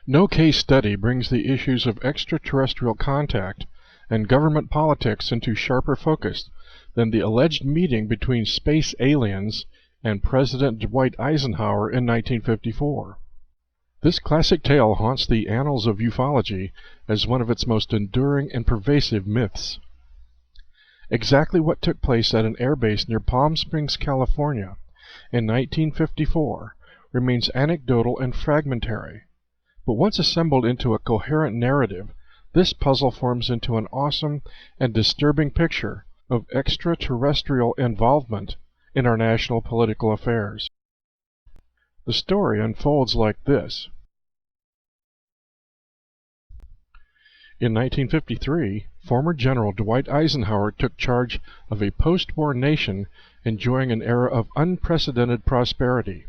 No case study brings the issues of extraterrestrial contact and government politics into sharper focus than the alleged meeting between space aliens and President Dwight Eisenhower in 1954. This classic tale haunts the annals of ufology as one of its most enduring and pervasive myths. Exactly what took place at an airbase near Palm Springs, California, in 1954 remains anecdotal and fragmentary, but once assembled into a coherent narrative, this puzzle forms into an awesome and disturbing picture of extraterrestrial involvement in our national political affairs. The story unfolds like this. In 1953, former General Dwight Eisenhower took charge of a post-war nation enjoying an era of unprecedented prosperity.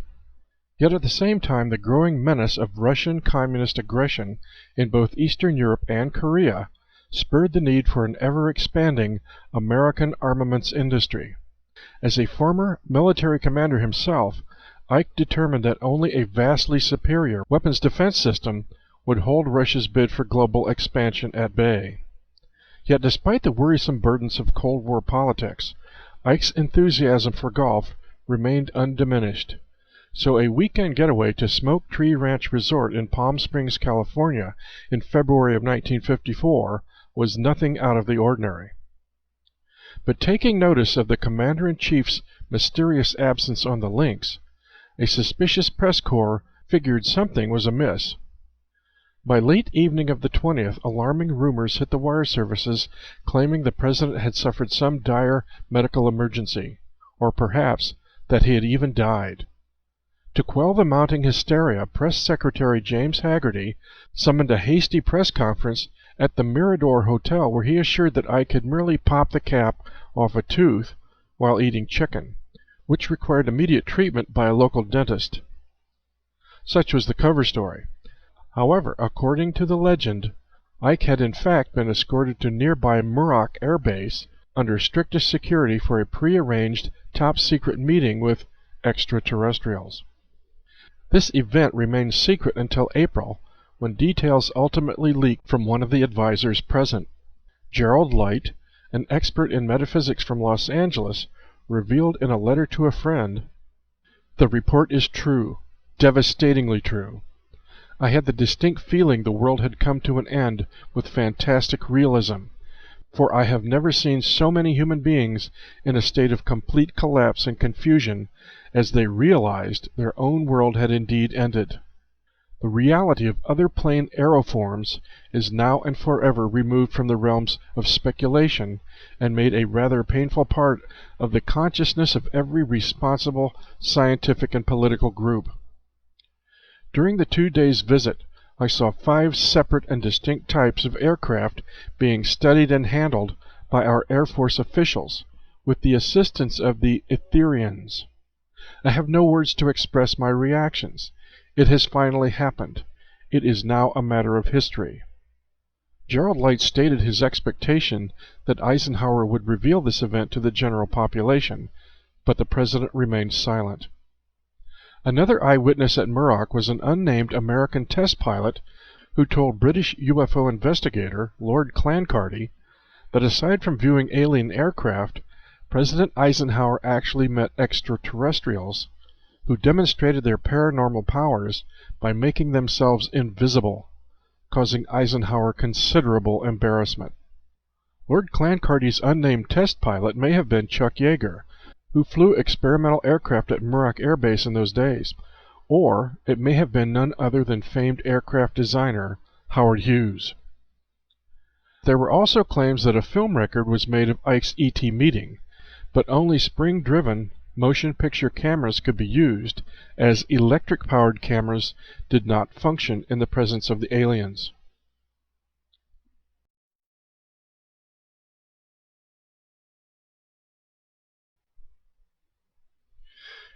Yet at the same time, the growing menace of Russian communist aggression in both Eastern Europe and Korea spurred the need for an ever-expanding American armaments industry. As a former military commander himself, Ike determined that only a vastly superior weapons defense system would hold Russia's bid for global expansion at bay. Yet despite the worrisome burdens of Cold War politics, Ike's enthusiasm for golf remained undiminished. So a weekend getaway to Smoke Tree Ranch Resort in Palm Springs, California in February of 1954 was nothing out of the ordinary. But taking notice of the Commander-in-Chief's mysterious absence on the links, a suspicious press corps figured something was amiss. By late evening of the 20th, alarming rumors hit the wire services claiming the President had suffered some dire medical emergency, or perhaps that he had even died. To quell the mounting hysteria, Press Secretary James Haggerty summoned a hasty press conference at the Mirador Hotel where he assured that Ike had merely popped the cap off a tooth while eating chicken, which required immediate treatment by a local dentist. Such was the cover story. However, according to the legend, Ike had in fact been escorted to nearby Muroc Air Base under strictest security for a pre-arranged top-secret meeting with extraterrestrials. This event remained secret until April, when details ultimately leaked from one of the advisors present. Gerald Light, an expert in metaphysics from Los Angeles, revealed in a letter to a friend, "The report is true, devastatingly true. I had the distinct feeling the world had come to an end with fantastic realism, for I have never seen so many human beings in a state of complete collapse and confusion as they realized their own world had indeed ended. The reality of other plane aeroforms is now and forever removed from the realms of speculation and made a rather painful part of the consciousness of every responsible scientific and political group. During the 2 days' visit, I saw 5 separate and distinct types of aircraft being studied and handled by our Air Force officials, with the assistance of the Etherians. I have no words to express my reactions. It has finally happened. It is now a matter of history." Gerald Light stated his expectation that Eisenhower would reveal this event to the general population, but the President remained silent. Another eyewitness at Muroc was an unnamed American test pilot who told British UFO investigator Lord Clancarty that aside from viewing alien aircraft, President Eisenhower actually met extraterrestrials who demonstrated their paranormal powers by making themselves invisible, causing Eisenhower considerable embarrassment. Lord Clancarty's unnamed test pilot may have been Chuck Yeager, who flew experimental aircraft at Muroc Air Base in those days, or it may have been none other than famed aircraft designer Howard Hughes. There were also claims that a film record was made of Ike's ET meeting, but only spring-driven motion picture cameras could be used, as electric-powered cameras did not function in the presence of the aliens.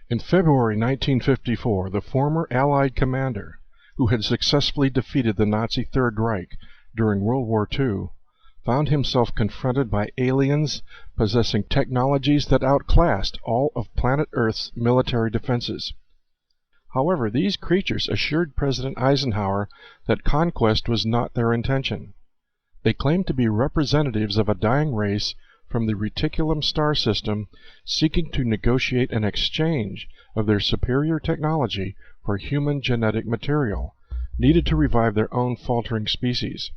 In February 1954, the former Allied commander, who had successfully defeated the Nazi Third Reich during World War II, found himself confronted by aliens possessing technologies that outclassed all of planet Earth's military defenses. However, these creatures assured President Eisenhower that conquest was not their intention. They claimed to be representatives of a dying race from the Reticulum star system seeking to negotiate an exchange of their superior technology for human genetic material, needed to revive their own faltering species.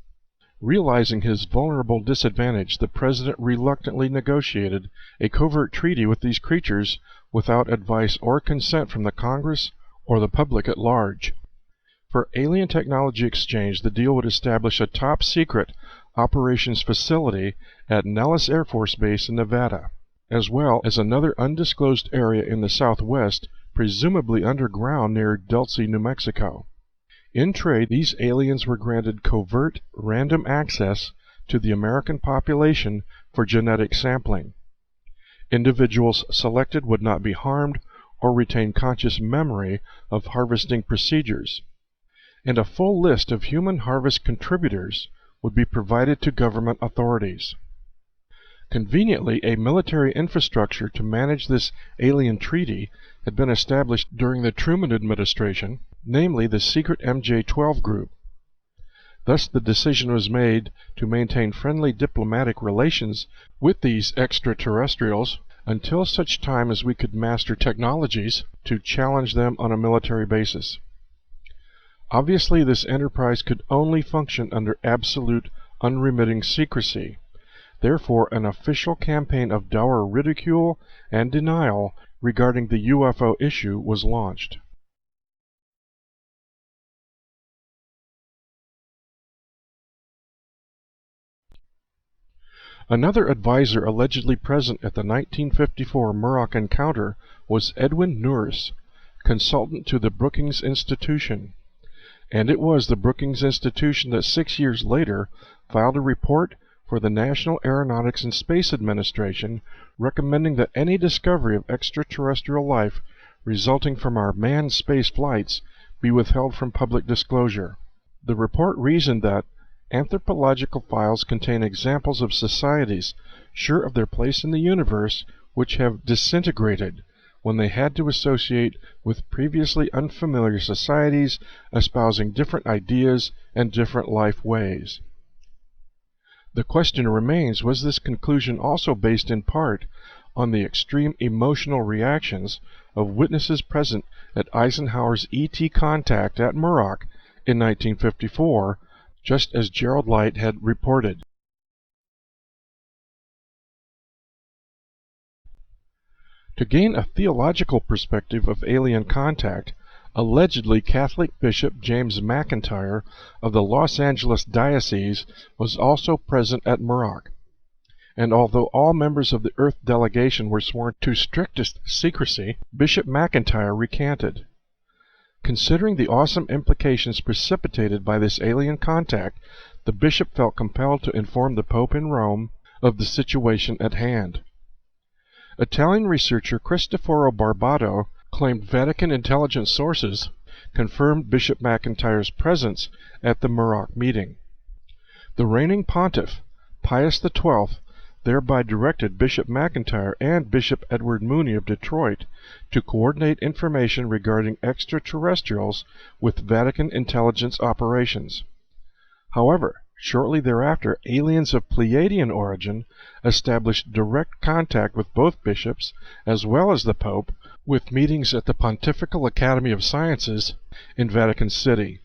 Realizing his vulnerable disadvantage, the president reluctantly negotiated a covert treaty with these creatures without advice or consent from the Congress or the public at large. For alien technology exchange, the deal would establish a top-secret operations facility at Nellis Air Force Base in Nevada, as well as another undisclosed area in the southwest, presumably underground near Dulce, New Mexico. In trade, these aliens were granted covert, random access to the American population for genetic sampling. Individuals selected would not be harmed or retain conscious memory of harvesting procedures, and a full list of human harvest contributors would be provided to government authorities. Conveniently, a military infrastructure to manage this alien treaty had been established during the Truman administration, namely the secret MJ-12 group. Thus the decision was made to maintain friendly diplomatic relations with these extraterrestrials until such time as we could master technologies to challenge them on a military basis. Obviously, this enterprise could only function under absolute, unremitting secrecy. Therefore, an official campaign of dour ridicule and denial regarding the UFO issue was launched. Another advisor allegedly present at the 1954 Muroc encounter was Edwin Norris, consultant to the Brookings Institution. And it was the Brookings Institution that 6 years later filed a report for the National Aeronautics and Space Administration recommending that any discovery of extraterrestrial life resulting from our manned space flights be withheld from public disclosure. The report reasoned that anthropological files contain examples of societies sure of their place in the universe which have disintegrated when they had to associate with previously unfamiliar societies espousing different ideas and different life ways. The question remains, was this conclusion also based in part on the extreme emotional reactions of witnesses present at Eisenhower's ET contact at Muroc in 1954, just as Gerald Light had reported? To gain a theological perspective of alien contact, allegedly Catholic Bishop James McIntyre of the Los Angeles Diocese was also present at Muroc. And although all members of the Earth delegation were sworn to strictest secrecy, Bishop McIntyre recanted. Considering the awesome implications precipitated by this alien contact, the bishop felt compelled to inform the Pope in Rome of the situation at hand. Italian researcher Cristoforo Barbato claimed Vatican intelligence sources confirmed Bishop McIntyre's presence at the Muroc meeting. The reigning pontiff, Pius XII, thereby directed Bishop McIntyre and Bishop Edward Mooney of Detroit to coordinate information regarding extraterrestrials with Vatican intelligence operations. However, shortly thereafter, aliens of Pleiadian origin established direct contact with both bishops as well as the Pope, with meetings at the Pontifical Academy of Sciences in Vatican City.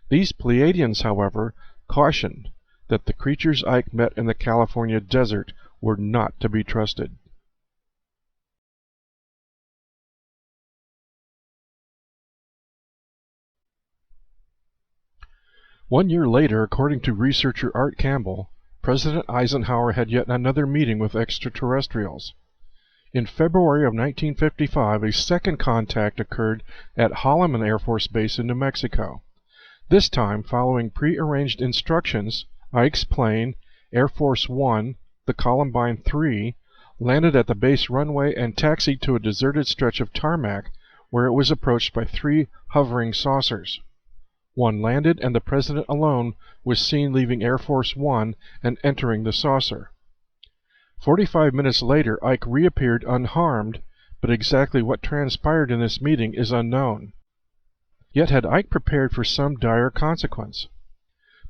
These Pleiadians, however, cautioned that the creatures Ike met in the California desert were not to be trusted. One year later, according to researcher Art Campbell, President Eisenhower had yet another meeting with extraterrestrials. In February of 1955, a second contact occurred at Holloman Air Force Base in New Mexico. This time, following pre-arranged instructions, Ike's plane, Air Force One, the Columbine 3, landed at the base runway and taxied to a deserted stretch of tarmac where it was approached by 3 hovering saucers. One landed, and the president alone was seen leaving Air Force One and entering the saucer. 45 minutes later, Ike reappeared unharmed, but exactly what transpired in this meeting is unknown. Yet had Ike prepared for some dire consequence?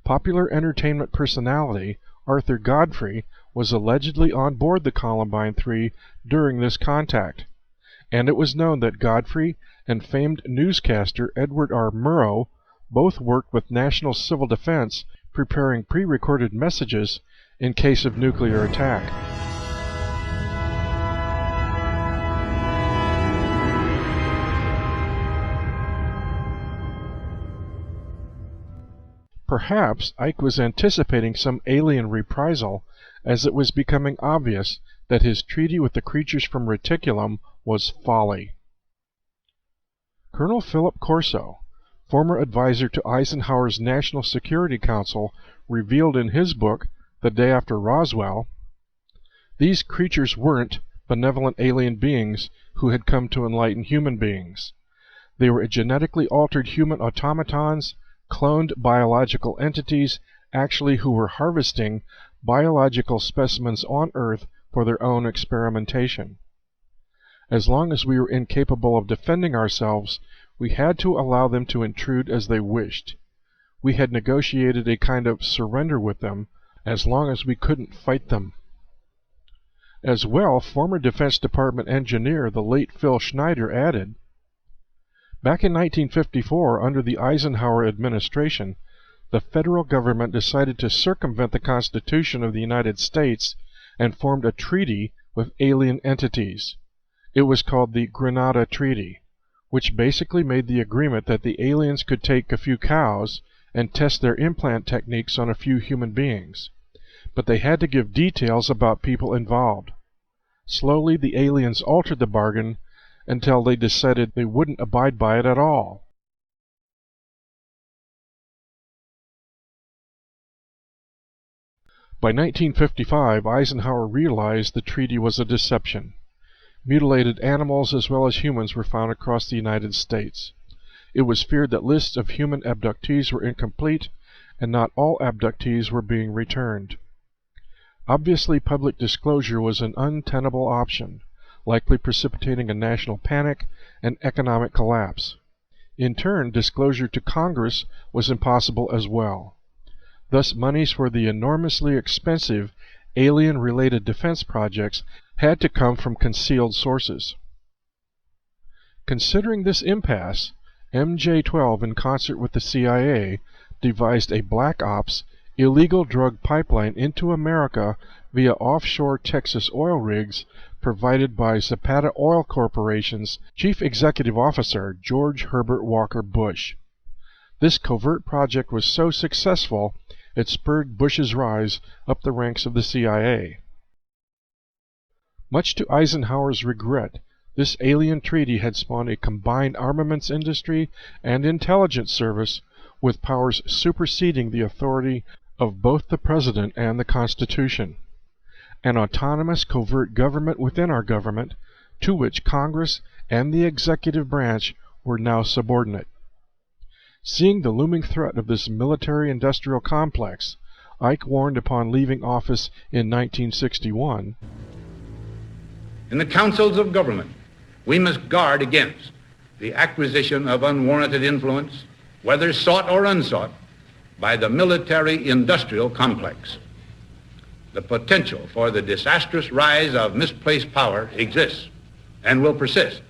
Popular entertainment personality Arthur Godfrey was allegedly on board the Columbine 3 during this contact, and it was known that Godfrey and famed newscaster Edward R. Murrow both worked with National Civil Defense preparing pre-recorded messages in case of nuclear attack. Perhaps Ike was anticipating some alien reprisal, as it was becoming obvious that his treaty with the creatures from Reticulum was folly. Colonel Philip Corso, former advisor to Eisenhower's National Security Council, revealed in his book, The Day After Roswell, these creatures weren't benevolent alien beings who had come to enlighten human beings. They were genetically altered human automatons, cloned biological entities, actually who were harvesting biological specimens on Earth for their own experimentation. As long as we were incapable of defending ourselves, we had to allow them to intrude as they wished. We had negotiated a kind of surrender with them, as long as we couldn't fight them. As well, former Defense Department engineer, the late Phil Schneider, added, "Back in 1954, under the Eisenhower administration, the federal government decided to circumvent the Constitution of the United States and formed a treaty with alien entities. It was called the Grenada Treaty, which basically made the agreement that the aliens could take a few cows and test their implant techniques on a few human beings, but they had to give details about people involved. Slowly, the aliens altered the bargain until they decided they wouldn't abide by it at all." By 1955, Eisenhower realized the treaty was a deception. Mutilated animals as well as humans were found across the United States. It was feared that lists of human abductees were incomplete, and not all abductees were being returned. Obviously, public disclosure was an untenable option, likely precipitating a national panic and economic collapse. In turn, disclosure to Congress was impossible as well. Thus, monies for the enormously expensive alien-related defense projects had to come from concealed sources. Considering this impasse, MJ-12, in concert with the CIA, devised a black ops, illegal drug pipeline into America via offshore Texas oil rigs provided by Zapata Oil Corporation's Chief Executive Officer, George Herbert Walker Bush. This covert project was so successful, it spurred Bush's rise up the ranks of the CIA. Much to Eisenhower's regret, this alien treaty had spawned a combined armaments industry and intelligence service with powers superseding the authority of both the President and the Constitution. An autonomous covert government within our government, to which Congress and the executive branch were now subordinate. Seeing the looming threat of this military-industrial complex, Ike warned upon leaving office in 1961, "In the councils of government, we must guard against the acquisition of unwarranted influence, whether sought or unsought, by the military-industrial complex. The potential for the disastrous rise of misplaced power exists and will persist